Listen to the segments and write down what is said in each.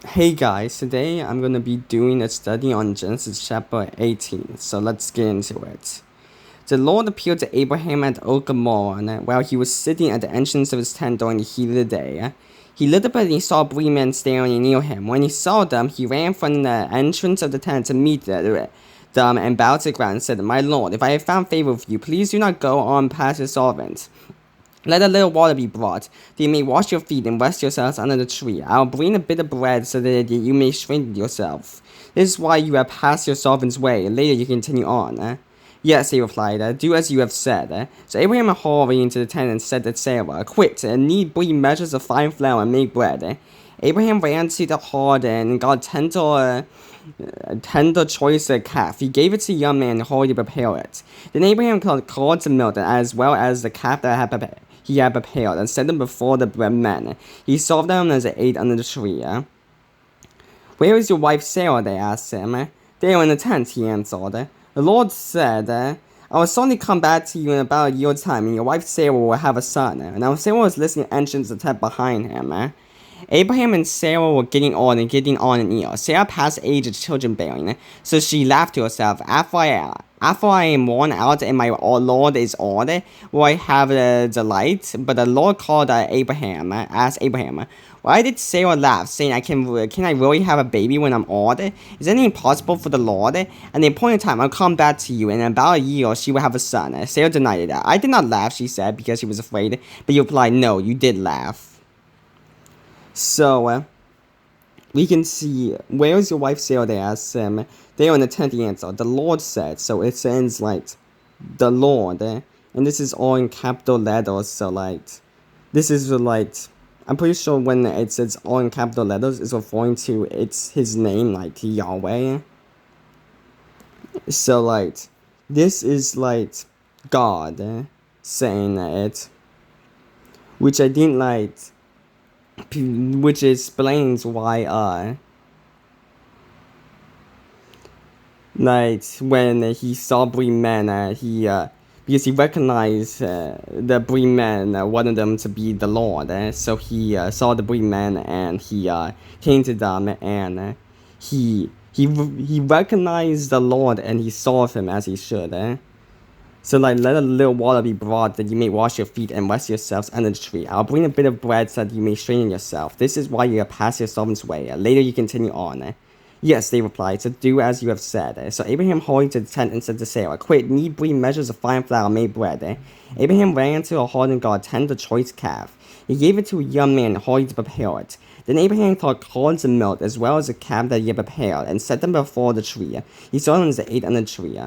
Hey guys, today I'm going to be doing a study on Genesis chapter 18, so let's get into it. The Lord appeared to Abraham at Oak while he was sitting at the entrance of his tent during the heat of the day. He looked up and he saw three men standing near him. When he saw them, he ran from the entrance of the tent to meet them and bowed to the ground and said, "My Lord, if I have found favor with you, please do not go on past your servant. Let a little water be brought, that you may wash your feet and rest yourselves under the tree. I will bring a bit of bread so that you may strengthen yourself. This is why you have passed your servant's way. Later you continue on." "Yes," he replied, "do as you have said." So Abraham hurried into the tent and said to Sarah, "Quick, knead 3 measures of fine flour and make bread." Abraham ran to the herd and got tender choice calf. He gave it to the young man and hurried to prepare it. Then Abraham called the milk as well as the calf that he had prepared and set them before the men. He served them as they ate under the tree. "Where is your wife Sarah?" they asked him. "They are in the tent," he answered. The Lord said, "I will certainly come back to you in about a year's time, and your wife Sarah will have a son." Now Sarah was listening at the entrance of the tent behind him. Abraham and Sarah were getting on in years. Sarah passed the age of children-bearing, so she laughed to herself, After I am worn out and my Lord is old, will I have the delight?" But the Lord called asked Abraham, "Why did Sarah laugh, saying, can I really have a baby when I'm old? Is anything possible for the Lord? At the appointed time, I'll come back to you, and in about a year she will have a son." Sarah denied it. "I did not laugh," she said, because she was afraid. But he replied, "No, you did laugh." So, we can see, "Where is your wife Sarah?" they asked him. They are in the tent, he answered. "The Lord said." So it sounds like the Lord. And this is all in capital letters. So this is I'm pretty sure when it says all in capital letters, it's referring to his name, like Yahweh. So this is God saying it, which I didn't which explains why when he saw three men, because he recognized the three men, wanted them to be the Lord. So he saw the three men and he came to them and he recognized the Lord and he saw him as he should. So let a little water be brought that you may wash your feet and rest yourselves under the tree. I'll bring a bit of bread so that you may strengthen yourself. This is why you have passed your servant's way. Later you continue on. "Yes," they replied, "so do as you have said." So Abraham hurried to the tent and said to Sarah, "Quick, knead 3 measures of fine flour and make bread." Abraham ran to a herd and got a tender choice calf. He gave it to a young man and hurried to prepare it. Then Abraham took cords and milk as well as the calf that he had prepared and set them before the tree. He saw them as they ate under the tree.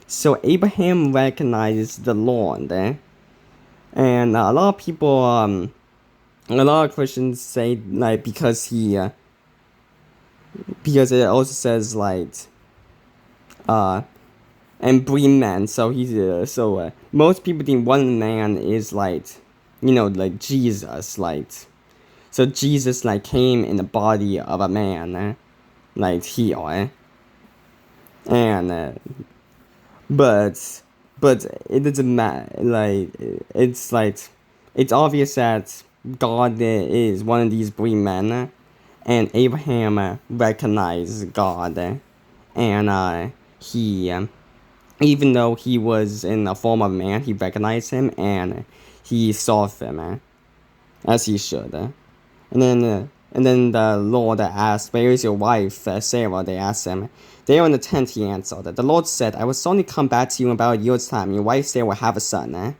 So Abraham recognized the Lord. And a lot of people, a lot of Christians say because it also says and bring man. So most people think one man is Jesus. So Jesus came in the body of a man, here. And but it doesn't matter. It's obvious that God is one of these three men, and Abraham recognized God, and he, even though he was in the form of man, he recognized him and he saw him as he should. And then the Lord asked, "Where is your wife, Sarah?" They asked him. "They are in the tent," he answered. The Lord said, "I will certainly come back to you in about a year's time. Your wife Sarah will have a son."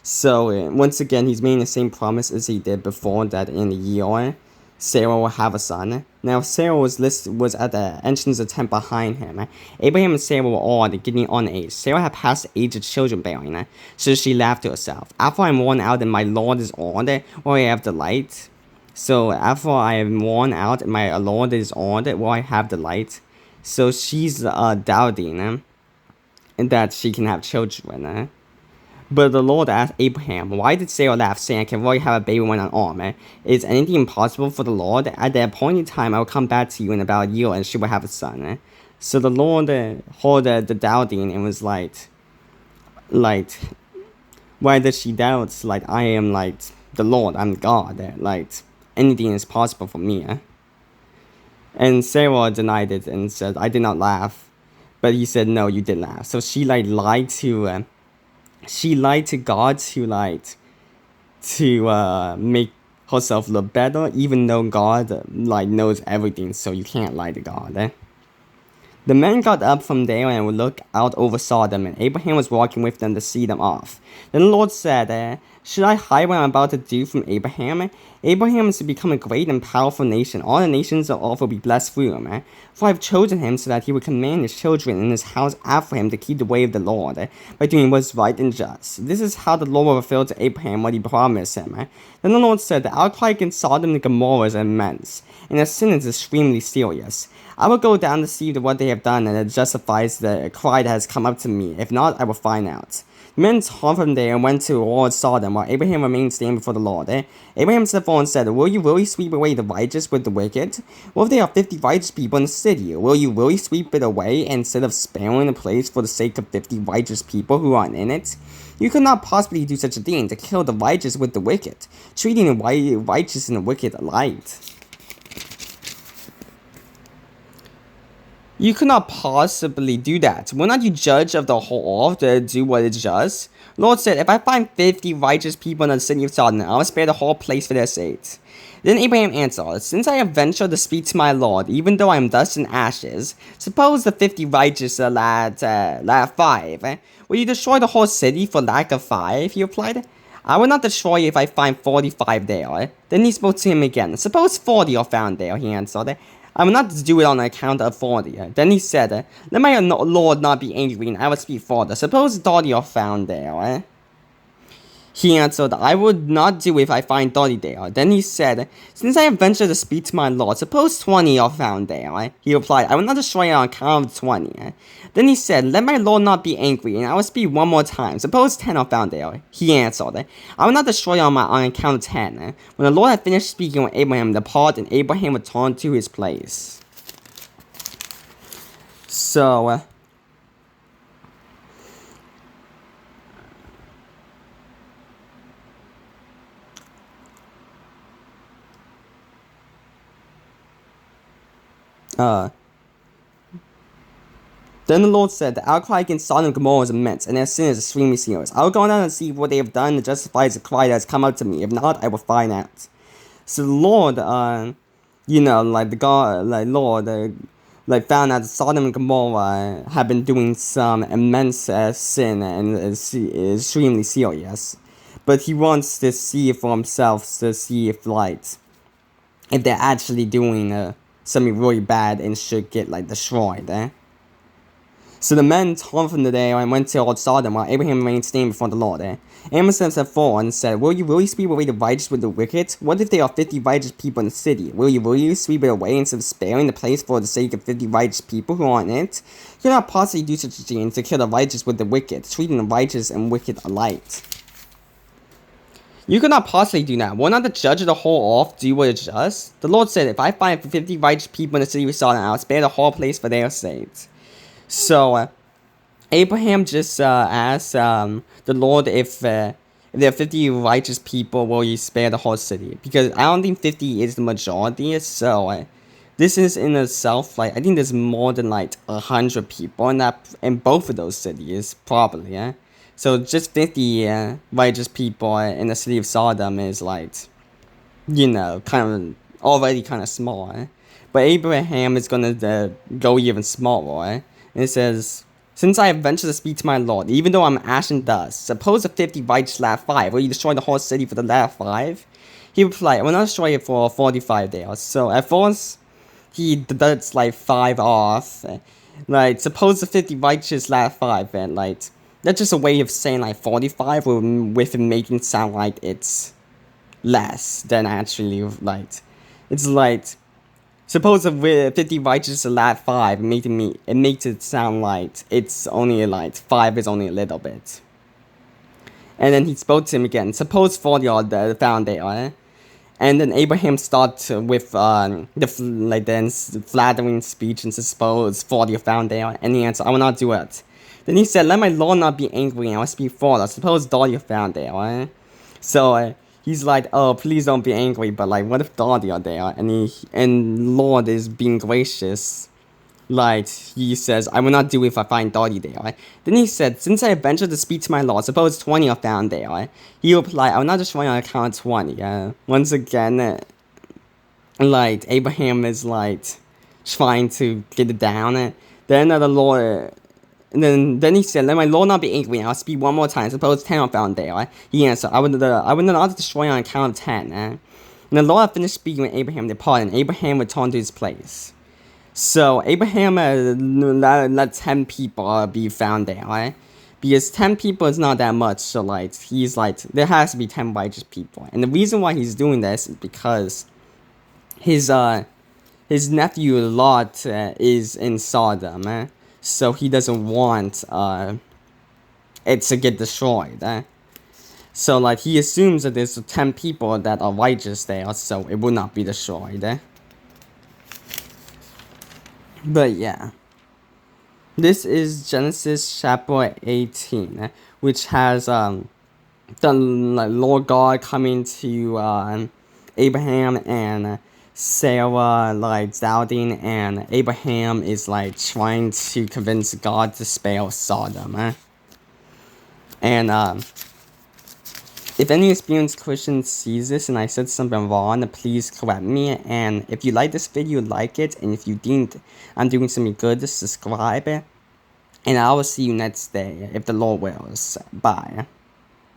So once again, he's making the same promise as he did before, that in a year, Sarah will have a son. Now Sarah was at the entrance of the tent behind him. Abraham and Sarah were all getting on age. Sarah had passed the age of children-bearing, so she laughed to herself. "After I am worn out and my Lord is old, will I have delight?" So after I am worn out and my Lord is old, will I have delight? So she's doubting that she can have children. But the Lord asked Abraham, "Why did Sarah laugh, saying, I can really have a baby when I'm old? Is anything impossible for the Lord? At the appointed time, I will come back to you in about a year, and she will have a son." So the Lord heard the doubting and was like, why does she doubt? I am the Lord, I'm God. Anything is possible for me. And Sarah denied it and said, I did not laugh. But he said, no, you did laugh. So she lied to God to make herself look better, even though God knows everything, so you can't lie to God. The men got up from there and looked out over Sodom, and Abraham was walking with them to see them off. Then the Lord said, should I hide what I'm about to do from Abraham? Abraham is to become a great and powerful nation. All the nations of earth will be blessed through him. For I have chosen him so that he would command his children and his house after him to keep the way of the Lord, by doing what is right and just. This is how the Lord will fulfill to Abraham what he promised him. Then the Lord said, the outcry against Sodom and Gomorrah is immense, and their sin is extremely serious. I will go down to see what they have done, and it justifies the cry that has come up to me. If not, I will find out. The men turned from there and went towards Sodom, while Abraham remained standing before the Lord. Abraham stepped forward and said, will you really sweep away the righteous with the wicked? What if there are 50 righteous people in the city? Will you really sweep it away instead of sparing the place for the sake of 50 righteous people who aren't in it? You could not possibly do such a thing, to kill the righteous with the wicked, treating the righteous and the wicked alike. You could not possibly do that. Will not you judge of the whole earth to do what is just? Lord said, if I find 50 righteous people in the city of Sodom, I will spare the whole place for their sakes. Then Abraham answered, since I have ventured to speak to my Lord, even though I am dust and ashes, suppose the 50 righteous lack 5. Will you destroy the whole city for lack of 5? He replied. I will not destroy you if I find 45 there. Then he spoke to him again. Suppose 40 are found there, he answered. I will not do it on account of 40. Then he said, let my Lord not be angry, and I will speak further. Suppose 30 are found there. He answered, I would not do it if I find 30 there. Then he said, since I have ventured to speak to my Lord, suppose 20 are found there. He replied, I will not destroy it on account of 20. Then he said, let my Lord not be angry, and I will speak one more time. Suppose 10 are found there. He answered, I will not destroy it on account of 10. When the Lord had finished speaking with Abraham, departed, and Abraham returned to his place. So, then the Lord said, the outcry against Sodom and Gomorrah is immense, and their sin is extremely serious. I will go down and see what they have done to justify the cry that has come up to me. If not, I will find out. So the Lord, Lord, found out that Sodom and Gomorrah have been doing some immense sin and is extremely serious. But he wants to see it for himself, to see if they're actually doing something really bad and should get destroyed. So the men turned from there and went towards Sodom, while Abraham remained standing before the Lord. Abraham stepped forward and said, will you really sweep away the righteous with the wicked? What if there are 50 righteous people in the city? Will you really sweep it away instead of sparing the place for the sake of 50 righteous people who aren't in it? You cannot possibly do such a thing, to kill the righteous with the wicked, treating the righteous and wicked alike. You could not possibly do that. Will not the judge of the whole earth do what is just? The Lord said, if I find 50 righteous people in the city of Sodom, I will spare the whole place for their sakes. So, Abraham just asked the Lord if there are 50 righteous people, will you spare the whole city? Because I don't think 50 is the majority, so this is in itself, I think there's more than 100 people in both of those cities, probably, So just 50 righteous people in the city of Sodom is kind of already kind of small, But Abraham is gonna go even smaller, And it says, since I have ventured to speak to my Lord, even though I'm ash and dust, suppose the 50 righteous lack 5, will you destroy the whole city for the lack 5? He replied, I will not destroy it for 45 there. So at first, he does 5 off. Suppose the 50 righteous lack 5, and that's just a way of saying 45 with making it sound like it's less than actually it's suppose if 50 righteous lack 5, it makes it sound like it's only 5 is only a little bit. And then he spoke to him again. Suppose 40 are found there. And then Abraham starts with the flattering speech and suppose 40 are found there. And he answered, I will not do it. Then he said, let my Lord not be angry, and I will speak further. Suppose 30 are found there. So he's like, oh, please don't be angry, but like, what if Dottie are there? And Lord is being gracious. Like, he says, I will not do it if I find Dottie there. Then he said, since I ventured to speak to my Lord, suppose 20 are found there. He replied, I will not destroy on account of 20. Once again, like, Abraham is like trying to get it down. Then the Lord. And then he said, let my Lord not be angry, I'll speak one more time. Suppose 10 are found there. He answered, I would not destroy on account of 10. And the Lord finished speaking with Abraham, departed, and Abraham returned to his place. So Abraham let 10 people be found there, right? Because 10 people is not that much, so like, he's like, there has to be 10 righteous people. And the reason why he's doing this is because his nephew Lot is in Sodom, so he doesn't want it to get destroyed. So like, he assumes that there's 10 people that are righteous there, so it will not be destroyed. But yeah, this is Genesis chapter 18, which has the Lord God coming to Abraham and Sarah like doubting, and Abraham is like trying to convince God to spare Sodom. And if any experienced Christian sees this and I said something wrong, please correct me. And if you like this video, like it. And if you think I'm doing something good, subscribe. And I will see you next day, if the Lord wills. Bye.